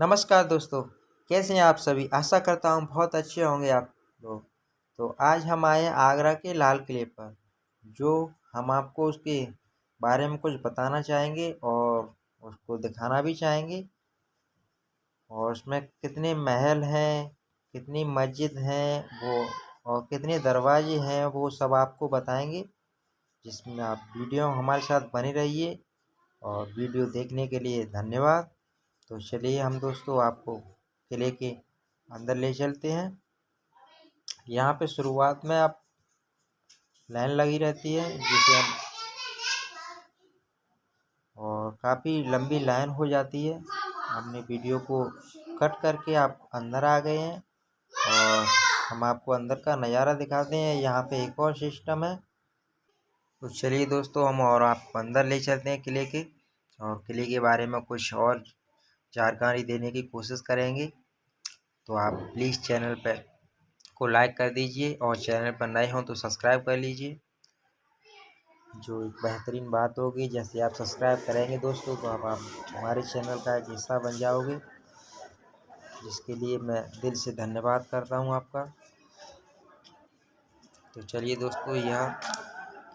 नमस्कार दोस्तों, कैसे हैं आप सभी। आशा करता हूँ बहुत अच्छे होंगे आप लोग। तो आज हम आए हैं आगरा के लाल किले पर, जो हम आपको उसके बारे में कुछ बताना चाहेंगे और उसको दिखाना भी चाहेंगे। और उसमें कितने महल हैं, कितनी मस्जिद हैं वो, और कितने दरवाजे हैं वो सब आपको बताएंगे। जिसमें आप वीडियो हमारे साथ बने रहिए। और वीडियो देखने के लिए धन्यवाद। तो चलिए हम दोस्तों आपको किले के अंदर ले चलते हैं। यहाँ पे शुरुआत में आप लाइन लगी रहती है जिसे हम, और काफ़ी लंबी लाइन हो जाती है। हमने वीडियो को कट करके आप अंदर आ गए हैं और हम आपको अंदर का नज़ारा दिखाते हैं। यहाँ पे एक और सिस्टम है। तो चलिए दोस्तों हम और आप अंदर ले चलते हैं किले के, और किले के बारे में कुछ और जानकारी देने की कोशिश करेंगे। तो आप प्लीज़ चैनल पर को लाइक कर दीजिए और चैनल पर नए हों तो सब्सक्राइब कर लीजिए। जो एक बेहतरीन बात होगी, जैसे आप सब्सक्राइब करेंगे दोस्तों तो आप हमारे चैनल का एक हिस्सा बन जाओगे, जिसके लिए मैं दिल से धन्यवाद करता हूं आपका। तो चलिए दोस्तों, यह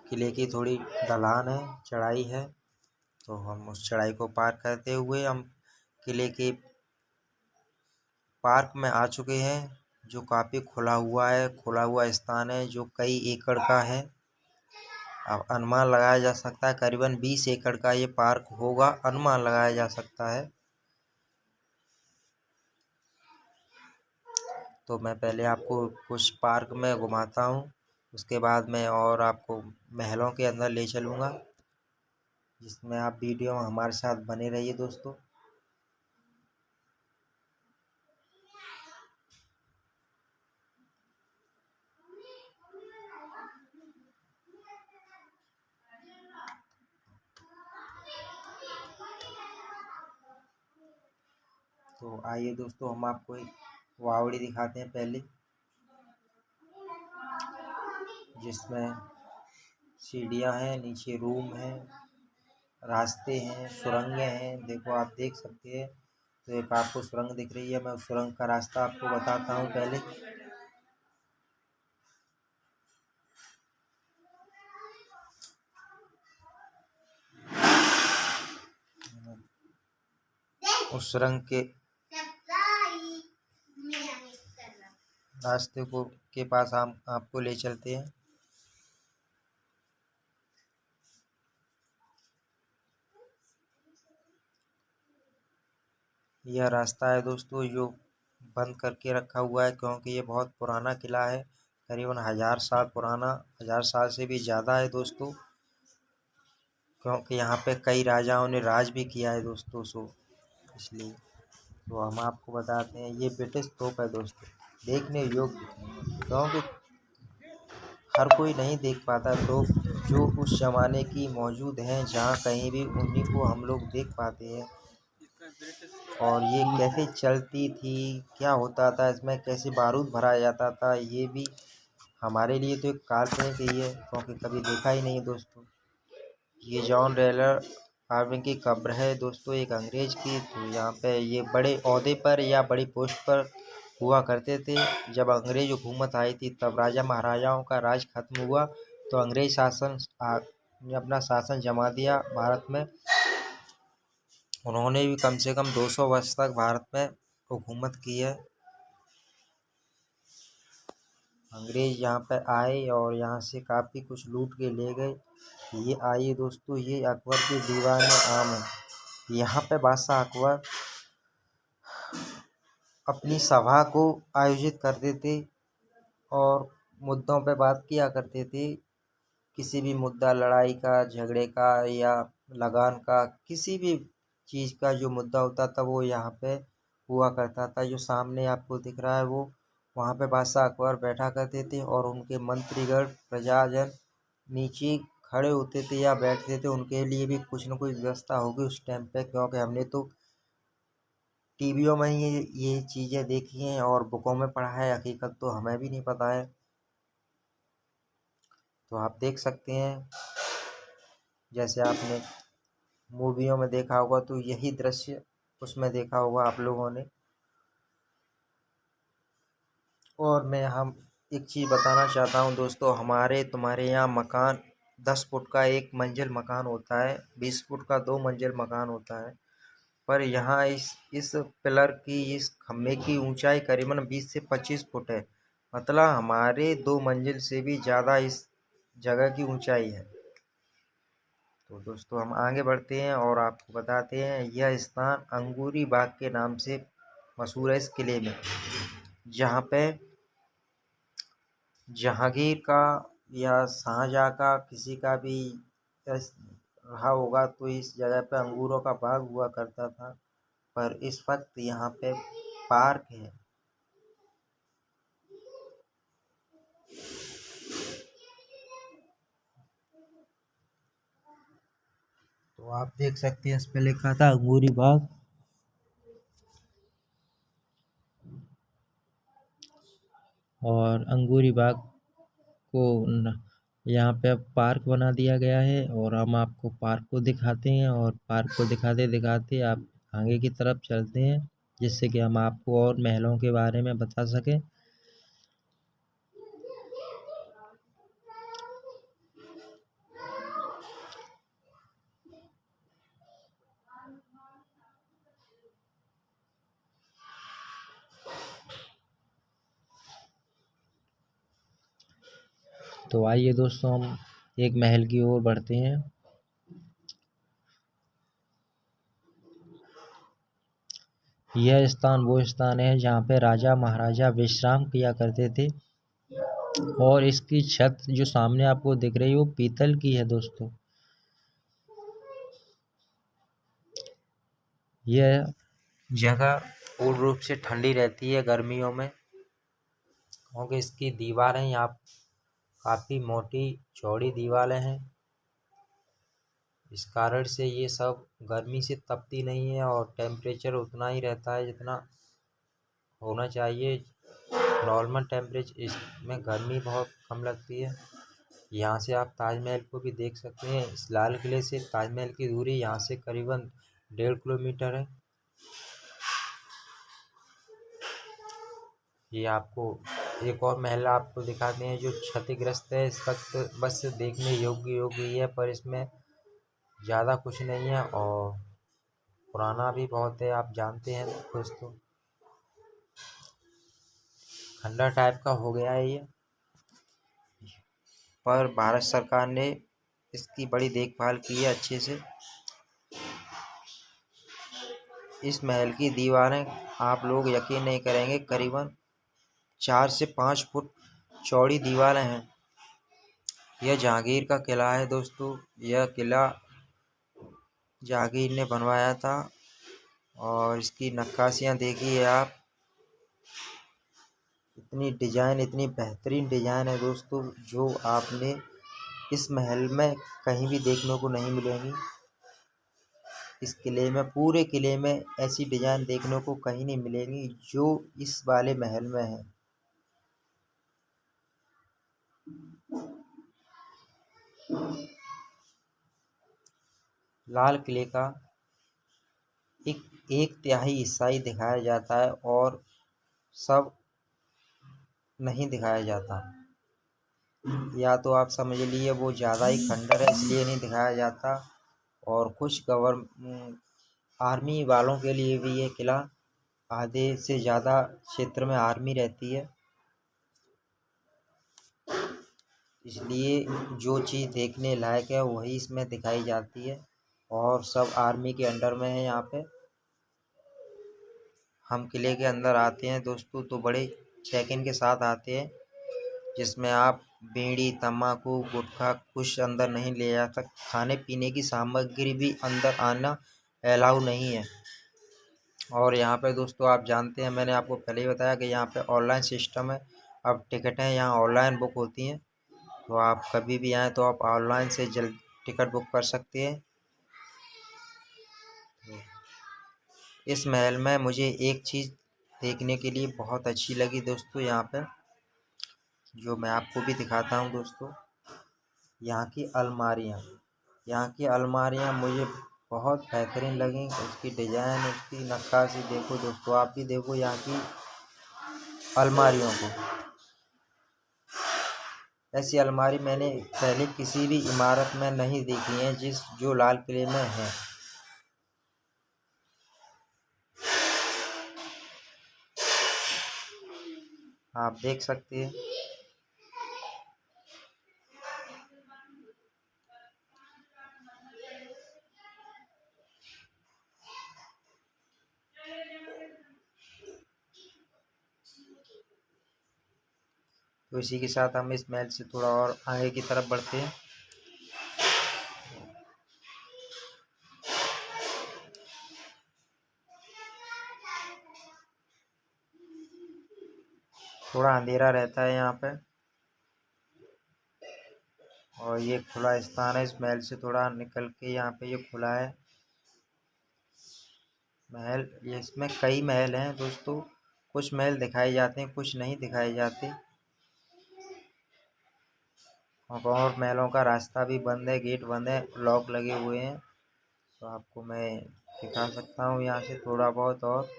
किले की थोड़ी ढलान है, चढ़ाई है। तो हम उस चढ़ाई को पार करते हुए हम किले के पार्क में आ चुके हैं, जो काफ़ी खुला हुआ स्थान है, जो कई एकड़ का है। अब अनुमान लगाया जा सकता है करीबन 20 एकड़ का ये पार्क होगा, अनुमान लगाया जा सकता है। तो मैं पहले आपको कुछ पार्क में घुमाता हूँ, उसके बाद मैं और आपको महलों के अंदर ले चलूँगा, जिसमें आप वीडियो में हमारे साथ बने रहिए दोस्तों। तो आइए दोस्तों, हम आपको एक वावड़ी दिखाते हैं पहले, जिसमें सीढ़ियाँ हैं, नीचे रूम है, रास्ते हैं, सुरंगें हैं। देखो आप देख सकते हैं। तो एक आपको सुरंग दिख रही है, मैं उस सुरंग का रास्ता आपको बताता हूँ पहले। उस सुरंग के रास्ते को के पास हम आपको ले चलते हैं। यह रास्ता है दोस्तों, जो बंद करके रखा हुआ है, क्योंकि ये बहुत पुराना किला है, करीबन 1000 साल पुराना, 1000 साल से भी ज़्यादा है दोस्तों। क्योंकि यहाँ पे कई राजाओं ने राज भी किया है दोस्तों, सो इसलिए। तो हम आपको बताते हैं, ये ब्रिटिश तोप है दोस्तों, देखने योग्य, क्योंकि हर कोई नहीं देख पाता तोप जो उस ज़माने की मौजूद हैं, जहाँ कहीं भी उन्हीं को हम लोग देख पाते हैं। और ये कैसे चलती थी, क्या होता था इसमें, कैसे बारूद भराया जाता था, ये भी हमारे लिए तो एक काल्पनिक ही है, क्योंकि कभी देखा ही नहीं दोस्तों। ये जॉन रेलर हार्विंग की कब्र है दोस्तों, एक अंग्रेज की। तो यहाँ पे ये बड़े ओहदे पर या बड़ी पोस्ट पर हुआ करते थे। जब अंग्रेज हुकूमत आई थी, तब राजा महाराजाओं का राज खत्म हुआ, तो अंग्रेज शासन ने अपना शासन जमा दिया भारत में। उन्होंने भी कम से कम 200 वर्ष तक भारत में हुकूमत की है। अंग्रेज यहाँ पर आए और यहाँ से काफ़ी कुछ लूट के ले गए। ये आइए दोस्तों, ये अकबर की दीवार में आम है। यहाँ पे बादशाह अकबर अपनी सभा को आयोजित करते थे और मुद्दों पे बात किया करते थे। किसी भी मुद्दा, लड़ाई का, झगड़े का या लगान का, किसी भी चीज़ का जो मुद्दा होता था वो यहाँ पे हुआ करता था। जो सामने आपको दिख रहा है वो, वहाँ पे बादशाह अकबर बैठा करते थे और उनके मंत्रीगण, प्रजाजन नीचे खड़े होते थे या बैठते थे। उनके लिए भी कुछ न कुछ व्यवस्था होगी उस टाइम पे, क्योंकि हमने तो टीवियों में ही ये चीज़ें देखी हैं और बुकों में पढ़ा है, हकीकत तो हमें भी नहीं पता है। तो आप देख सकते हैं, जैसे आपने मूवियों में देखा होगा, तो यही दृश्य उसमें देखा होगा आप लोगों ने। और मैं हम एक चीज़ बताना चाहता हूँ दोस्तों, हमारे तुम्हारे यहाँ मकान 10 फुट का एक मंजिल मकान होता है, 20 फुट का 2 मंजिल मकान होता है। पर यहाँ इस पिलर की, इस खम्भे की ऊंचाई करीबन 20 से 25 फुट है। मतलब हमारे 2 मंजिल से भी ज़्यादा इस जगह की ऊंचाई है। तो दोस्तों हम आगे बढ़ते हैं और आपको बताते हैं, यह स्थान अंगूरी बाग के नाम से मशहूर है इस किले में, जहाँ पे जहांगीर का या शाहजहाँ का किसी का भी रहा होगा तो इस जगह पे अंगूरों का बाग हुआ करता था। पर इस वक्त यहाँ पे पार्क है। तो आप देख सकते हैं, इस पे लिखा था अंगूरी बाग। और अंगूरी बाग को यहाँ पे अब पार्क बना दिया गया है, और हम आपको पार्क को दिखाते हैं, और पार्क को दिखाते दिखाते आप आगे की तरफ चलते हैं, जिससे कि हम आपको और महलों के बारे में बता सकें। तो आइए दोस्तों, हम एक महल की ओर बढ़ते हैं। यह स्थान वो स्थान है जहाँ पे राजा महाराजा विश्राम किया करते थे, और इसकी छत जो सामने आपको दिख रही है वो पीतल की है दोस्तों। यह जगह पूर्ण रूप से ठंडी रहती है गर्मियों में, क्योंकि इसकी दीवारें यहाँ काफ़ी मोटी चौड़ी दीवारें हैं। इस कारण से ये सब गर्मी से तपती नहीं है, और टेम्परेचर उतना ही रहता है जितना होना चाहिए। नॉर्मल टेम्परेचर, इसमें गर्मी बहुत कम लगती है। यहाँ से आप ताजमहल को भी देख सकते हैं। इस लाल किले से ताजमहल की दूरी यहाँ से करीबन 1.5 किलोमीटर है। ये आपको एक और महल आपको दिखाते हैं जो क्षतिग्रस्त है इस वक्त, बस देखने योग्य ही है, पर इसमें ज़्यादा कुछ नहीं है, और पुराना भी बहुत है। आप जानते हैं दोस्तों, खंडर टाइप का हो गया है ये। पर भारत सरकार ने इसकी बड़ी देखभाल की है अच्छे से। इस महल की दीवारें आप लोग यकीन नहीं करेंगे, करीबन 4 से 5 फुट चौड़ी दीवारें हैं। यह जहांगीर का किला है दोस्तों। यह किला जहांगीर ने बनवाया था, और इसकी नक्काशियाँ देखिए आप, इतनी डिजाइन, इतनी बेहतरीन डिजाइन है दोस्तों, जो आपने इस महल में कहीं भी देखने को नहीं मिलेंगी। इस किले में, पूरे किले में ऐसी डिजाइन देखने को कहीं नहीं मिलेगी जो इस वाले महल में है। लाल किले का एक तिहाई हिस्सा ही दिखाया जाता है, और सब नहीं दिखाया जाता। या तो आप समझ लिए वो ज़्यादा ही खंडर है इसलिए नहीं दिखाया जाता, और कुछ आर्मी वालों के लिए भी ये किला, आधे से ज़्यादा क्षेत्र में आर्मी रहती है, इसलिए जो चीज़ देखने लायक है वही इसमें दिखाई जाती है, और सब आर्मी के अंडर में है। यहाँ पे हम किले के अंदर आते हैं दोस्तों तो बड़े चेक इन के साथ आते हैं, जिसमें आप बीड़ी, तम्बाकू, गुटखा कुछ अंदर नहीं ले जा सकते। खाने पीने की सामग्री भी अंदर आना अलाउ नहीं है। और यहाँ पे दोस्तों आप जानते हैं, मैंने आपको पहले ही बताया कि यहाँ पे ऑनलाइन सिस्टम है। अब टिकटें यहाँ ऑनलाइन बुक होती हैं, तो आप कभी भी आएँ तो आप ऑनलाइन से जल्द टिकट बुक कर सकते हैं। इस महल में मुझे एक चीज़ देखने के लिए बहुत अच्छी लगी दोस्तों, यहाँ पे जो मैं आपको भी दिखाता हूँ दोस्तों। यहाँ की अलमारियाँ मुझे बहुत बेहतरीन लगी। उसकी डिजाइन, उसकी नक्काशी देखो दोस्तों, आप भी देखो यहाँ की अलमारियों को। ऐसी अलमारी मैंने पहले किसी भी इमारत में नहीं देखी है जो लाल किले में है। आप देख सकते हैं। तो इसी के साथ हम इस महल से थोड़ा और आगे की तरफ बढ़ते हैं। थोड़ा अंधेरा रहता है यहाँ पे, और ये खुला स्थान है। इस महल से थोड़ा निकल के यहाँ पे ये खुला है महल। ये इसमें कई महल हैं दोस्तों, कुछ महल दिखाए जाते हैं, कुछ नहीं दिखाए जाते। और महलों का रास्ता भी बंद है, गेट बंद है, लॉक लगे हुए हैं। तो आपको मैं दिखा सकता हूँ यहाँ से थोड़ा बहुत। और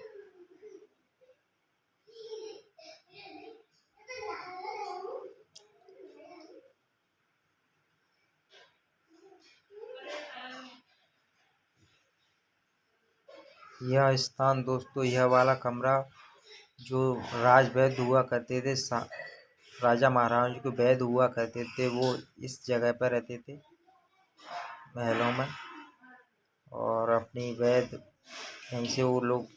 यह स्थान दोस्तों, यह वाला कमरा जो राज वैद्य हुआ करते थे, राजा महाराज के वैद्य हुआ करते थे, वो इस जगह पर रहते थे महलों में। और अपनी वैद्य यहीं से वो लोग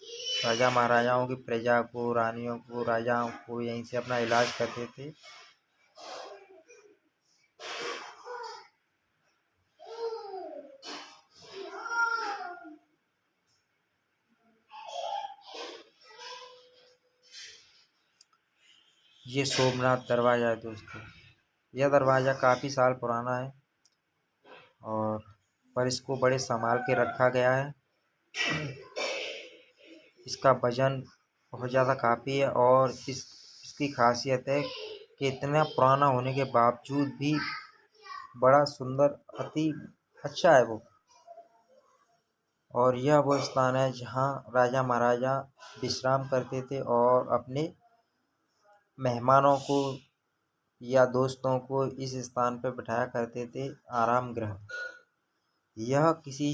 राजा महाराजाओं की प्रजा को, रानियों को, राजाओं को यहीं से अपना इलाज करते थे। ये सोमनाथ दरवाज़ा है दोस्तों। यह दरवाज़ा काफ़ी साल पुराना है, और पर इसको बड़े संभाल के रखा गया है। इसका वजन बहुत ज़्यादा काफ़ी है, और इसकी खासियत है कि इतना पुराना होने के बावजूद भी बड़ा सुंदर, अति अच्छा है वो। और यह वो स्थान है जहाँ राजा महाराजा विश्राम करते थे और अपने मेहमानों को या दोस्तों को इस स्थान पर बिठाया करते थे, आराम गृह। यह किसी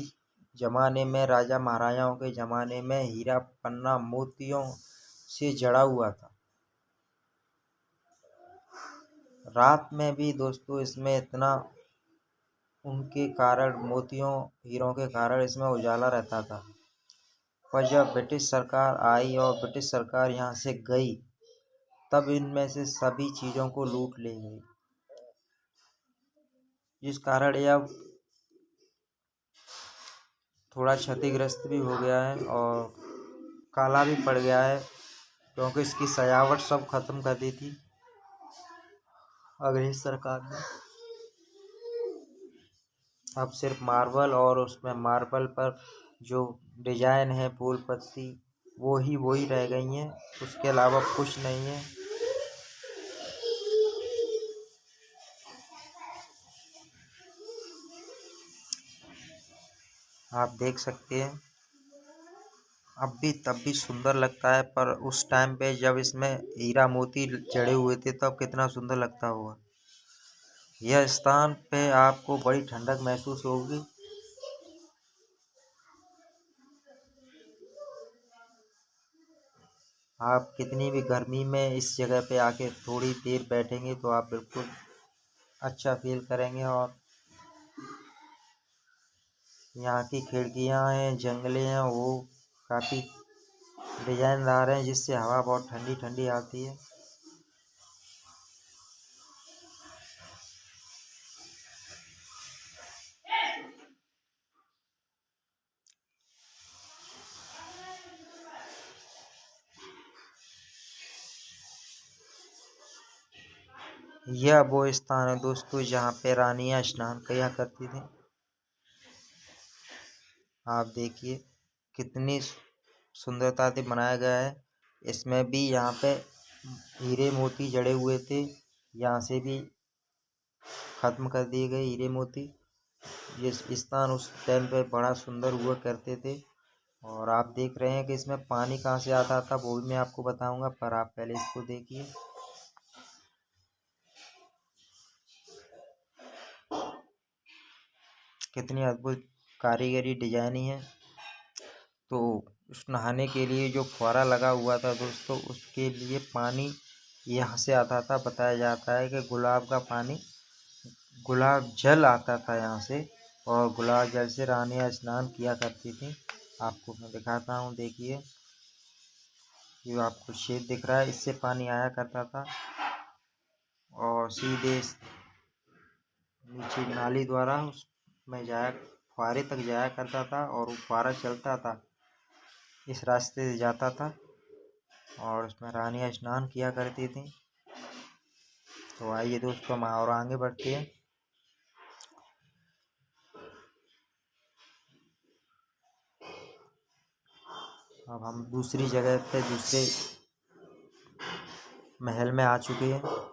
जमाने में, राजा महाराजाओं के जमाने में, हीरा पन्ना मोतियों से जड़ा हुआ था। रात में भी दोस्तों इसमें इतना, उनके कारण, मोतियों हीरों के कारण इसमें उजाला रहता था। पर जब ब्रिटिश सरकार आई और ब्रिटिश सरकार यहाँ से गई, तब इनमें से सभी चीज़ों को लूट ले गई, जिस कारण यह थोड़ा क्षतिग्रस्त भी हो गया है और काला भी पड़ गया है, क्योंकि इसकी सजावट सब खत्म कर दी थी अंग्रेज सरकार ने। अब सिर्फ मार्बल, और उसमें मार्बल पर जो डिजाइन है, फूल पत्ती, वो ही रह गई हैं, उसके अलावा कुछ नहीं है। आप देख सकते हैं, अब भी तब भी सुंदर लगता है, पर उस टाइम पे जब इसमें हीरा मोती जड़े हुए थे तब कितना सुंदर लगता होगा। यह स्थान पे आपको बड़ी ठंडक महसूस होगी। आप कितनी भी गर्मी में इस जगह पे आके थोड़ी देर बैठेंगे तो आप बिल्कुल अच्छा फील करेंगे। और यहाँ की खिड़कियाँ हैं, जंगले हैं, वो काफ़ी डिजाइनदार हैं, जिससे हवा बहुत ठंडी ठंडी आती है। यह वो स्थान है दोस्तों जहाँ पे रानियाँ स्नान किया करती थी। आप देखिए कितनी सुंदरता से बनाया गया है। इसमें भी यहाँ पे हीरे मोती जड़े हुए थे, यहाँ से भी खत्म कर दिए गए हीरे मोती। ये स्थान उस टाइम पे बड़ा सुंदर हुआ करते थे। और आप देख रहे हैं कि इसमें पानी कहाँ से आता था वो भी मैं आपको बताऊंगा, पर आप पहले इसको देखिए। कितनी अद्भुत कारीगरी डिजाइनिंग है। तो उस नहाने के लिए जो फुहारा लगा हुआ था दोस्तों, उसके लिए पानी यहाँ से आता था। बताया जाता है कि गुलाब का पानी, गुलाब जल आता था यहाँ से, और गुलाब जल से रानियाँ स्नान किया करती थी। आपको मैं दिखाता हूँ, देखिए ये आपको शेड दिख रहा है, इससे पानी आया करता था और सीधे नीचे नाली द्वारा उसमें जाया, फुहारे तक जाया करता था, और वो फुहारा चलता था, इस रास्ते से जाता था और उसमें रानियाँ स्नान किया करती थी। तो आइए दोस्तों, हम और आगे बढ़ते हैं। अब हम दूसरी जगह पे, दूसरे महल में आ चुके हैं।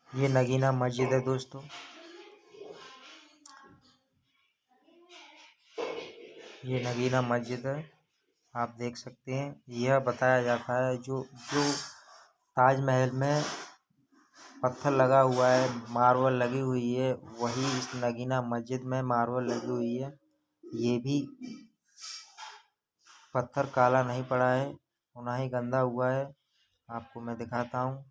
ये नगीना मस्जिद है दोस्तों। ये नगीना मस्जिद है, आप देख सकते हैं। यह बताया जाता है जो जो ताजमहल में पत्थर लगा हुआ है, मार्बल लगी हुई है, वही इस नगीना मस्जिद में मार्बल लगी हुई है। ये भी पत्थर काला नहीं पड़ा है और ना ही गंदा हुआ है। आपको मैं दिखाता हूँ,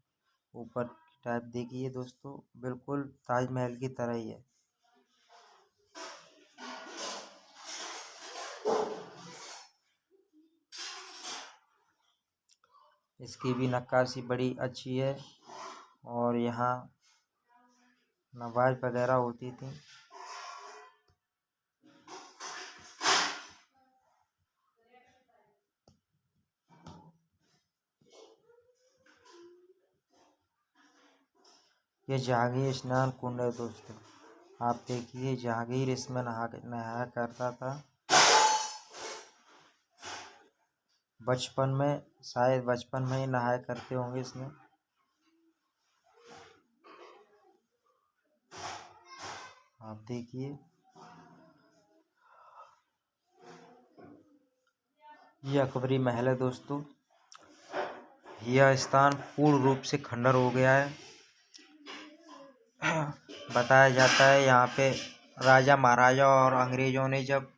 ऊपर की टाइप देखिए दोस्तों, बिल्कुल ताजमहल की तरह ही है। इसकी भी नक्काशी बड़ी अच्छी है, और यहाँ नमाज वगैरह होती थी। ये जहांगीर स्नान कुंड है दोस्तों। आप देखिए, जहांगीर इसमें नहाया करता था बचपन में, शायद बचपन में ही नहाया करते होंगे इसमें। आप देखिए, ये अकबरी महल है दोस्तों। यह स्थान पूर्ण रूप से खंडर हो गया है। बताया जाता है यहाँ पे राजा महाराजा और अंग्रेजों ने जब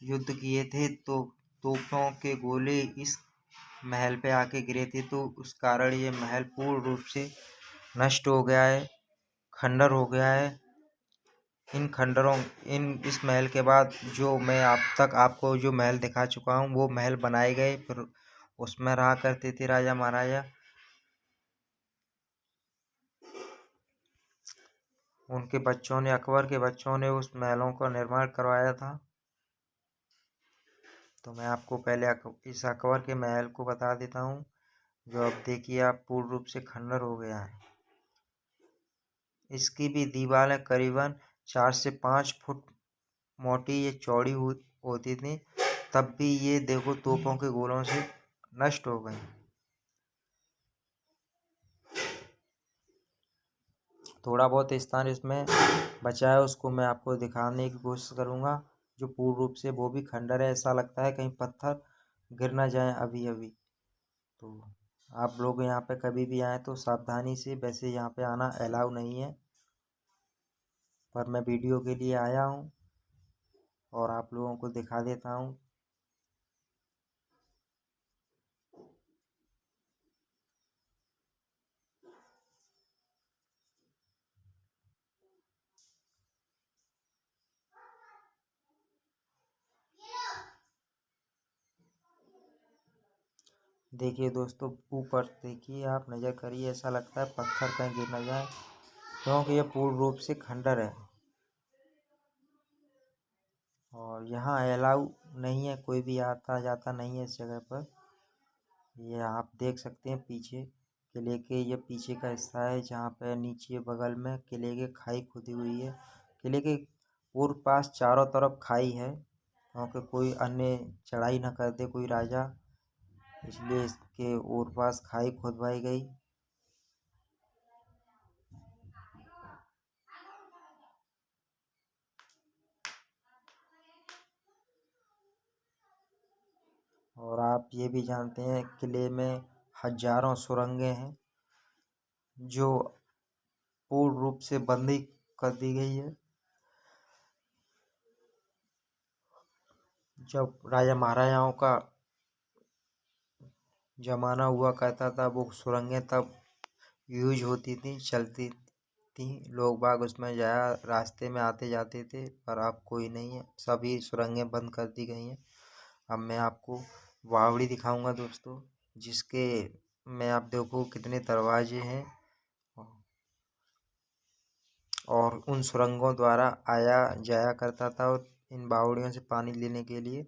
युद्ध किए थे, तो तोपों के गोले इस महल पे आके गिरे थे, तो उस कारण ये महल पूर्ण रूप से नष्ट हो गया है, खंडर हो गया है। इस महल के बाद जो मैं आप तक आपको जो महल दिखा चुका हूँ, वो महल बनाए गए, फिर उसमें रहा करते थे राजा महाराजा। उनके बच्चों ने, अकबर के बच्चों ने उस महलों का निर्माण करवाया था। तो मैं आपको पहले इस अकबर के महल को बता देता हूँ, जो अब देखिए आप पूर्ण रूप से खंडर हो गया है। इसकी भी दीवारें करीबन 4 से 5 फुट मोटी, ये चौड़ी होती थी, तब भी ये देखो तोपों के गोलों से नष्ट हो गई। थोड़ा बहुत स्थान इसमें बचा है, उसको मैं आपको दिखाने की कोशिश करूँगा। जो पूर्ण रूप से वो भी खंडर है, ऐसा लगता है कहीं पत्थर गिर ना जाए अभी अभी। तो आप लोग यहाँ पे कभी भी आए तो सावधानी से, वैसे यहाँ पे आना अलाउ नहीं है, पर मैं वीडियो के लिए आया हूँ और आप लोगों को दिखा देता हूँ। देखिए दोस्तों, ऊपर देखिए, आप नज़र करिए, ऐसा लगता है पत्थर कहीं गिर ना जाए, क्योंकि ये पूर्ण रूप से खंडर है। और यहाँ अलाउ नहीं है, कोई भी आता जाता नहीं है इस जगह पर। ये आप देख सकते हैं पीछे किले के, ये पीछे का हिस्सा है जहाँ पे नीचे बगल में किले के खाई खुदी हुई है। किले के पूर्व पास चारों तरफ खाई है, क्योंकि कोई अन्य चढ़ाई न कर दे कोई राजा, इसलिए इसके ओर पास खाई खुदवाई गई। और आप ये भी जानते हैं किले में हजारों सुरंगें हैं जो पूर्ण रूप से बंदी कर दी गई है। जब राजा महाराजाओं का जमाना हुआ करता था, वो सुरंगें तब यूज होती थी, चलती थी, लोग बाग उसमें जाया रास्ते में आते जाते थे। पर अब कोई नहीं है, सभी सुरंगें बंद कर दी गई हैं। अब मैं आपको बावड़ी दिखाऊंगा दोस्तों, जिसके में आप देखो कितने दरवाजे हैं, और उन सुरंगों द्वारा आया जाया करता था और इन बावड़ियों से पानी लेने के लिए।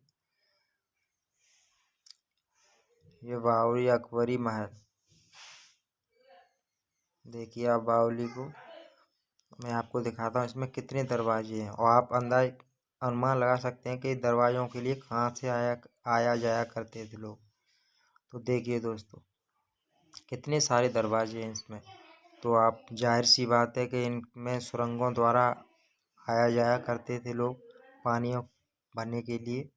ये बावड़ी अकबरी महल, देखिए आप बावली को मैं आपको दिखाता हूँ इसमें कितने दरवाजे हैं, और आप अनुमान लगा सकते हैं कि दरवाज़ों के लिए कहाँ से आया जाया करते थे लोग। तो देखिए दोस्तों कितने सारे दरवाजे हैं इसमें, तो आप जाहिर सी बात है कि इनमें सुरंगों द्वारा आया जाया करते थे लोग पानी भरने के लिए।